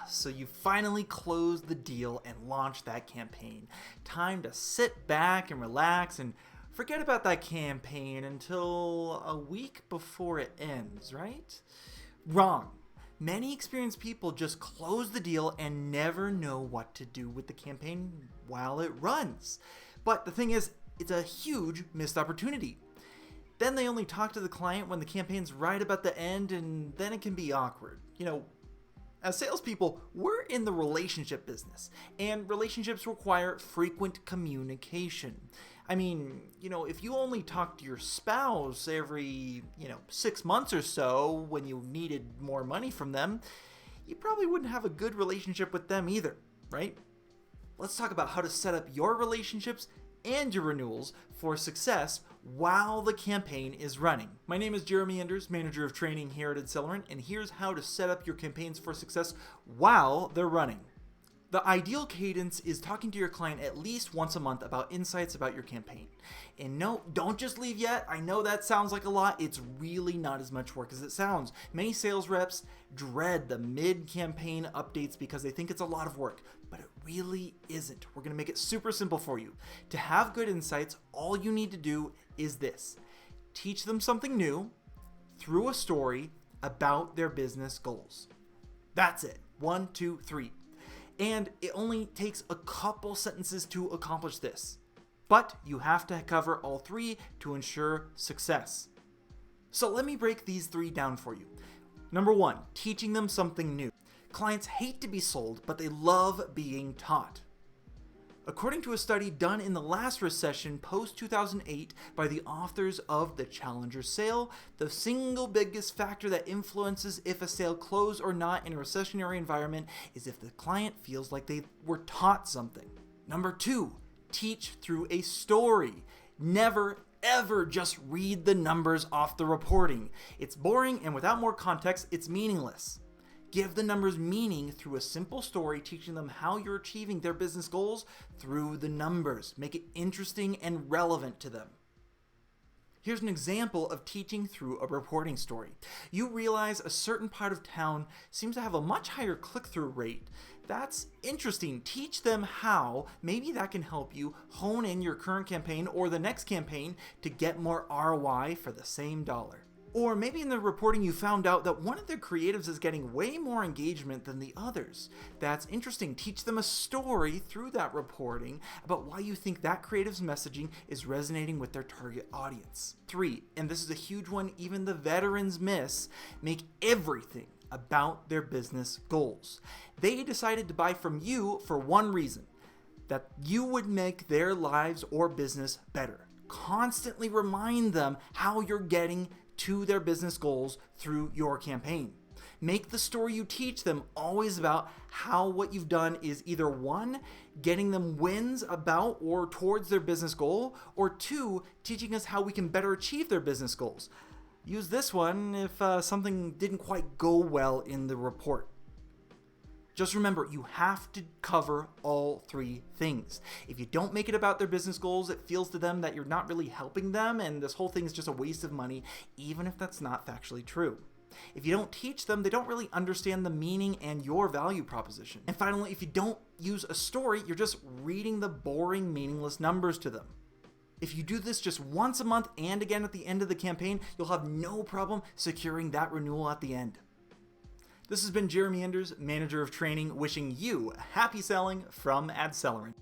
So you finally closed the deal and launched that campaign. Time to sit back and relax and forget about that campaign until a week before it ends, right? Wrong. Many experienced people just close the deal and never know what to do with the campaign while it runs. But the thing is, it's a huge missed opportunity. Then they only talk to the client when the campaign's right about the end, and then it can be awkward. As salespeople, we're in the relationship business, and relationships require frequent communication. If you only talk to your spouse every, 6 months or so when you needed more money from them, you probably wouldn't have a good relationship with them either, right? Let's talk about how to set up your relationships and your renewals for success while the campaign is running. My name is Jeremey Enders, Manager of Training here at Accelerant, and here's how to set up your campaigns for success while they're running. The ideal cadence is talking to your client at least once a month about insights about your campaign. And no, don't just leave yet. I know that sounds like a lot. It's really not as much work as it sounds. Many sales reps dread the mid-campaign updates because they think it's a lot of work, but it really isn't. We're going to make it super simple for you. To have good insights, all you need to do is this: teach them something new through a story about their business goals. That's it. 1, 2, 3. And it only takes a couple sentences to accomplish this. But you have to cover all 3 to ensure success. So let me break these 3 down for you. Number 1, teaching them something new. Clients hate to be sold, but they love being taught. According to a study done in the last recession post-2008 by the authors of The Challenger Sale, the single biggest factor that influences if a sale closes or not in a recessionary environment is if the client feels like they were taught something. Number 2, teach through a story. Never ever just read the numbers off the reporting. It's boring, and without more context, it's meaningless. Give the numbers meaning through a simple story, teaching them how you're achieving their business goals through the numbers. Make it interesting and relevant to them. Here's an example of teaching through a reporting story. You realize a certain part of town seems to have a much higher click-through rate. That's interesting. Teach them how. Maybe that can help you hone in your current campaign or the next campaign to get more ROI for the same dollar. Or maybe in the reporting you found out that one of their creatives is getting way more engagement than the others. That's interesting. Teach them a story through that reporting about why you think that creative's messaging is resonating with their target audience. 3, and this is a huge one even the veterans miss, make everything about their business goals. They decided to buy from you for one reason: that you would make their lives or business better. Constantly remind them how you're getting to their business goals through your campaign. Make the story you teach them always about how what you've done is either 1, getting them wins about or towards their business goal, or 2, teaching us how we can better achieve their business goals. Use this one if something didn't quite go well in the report. Just remember, you have to cover all 3 things. If you don't make it about their business goals, it feels to them that you're not really helping them, and this whole thing is just a waste of money, even if that's not factually true. If you don't teach them, they don't really understand the meaning and your value proposition. And finally, if you don't use a story, you're just reading the boring, meaningless numbers to them. If you do this just once a month and again at the end of the campaign, you'll have no problem securing that renewal at the end. This has been Jeremey Enders, Manager of Training, wishing you happy selling from Accelerant.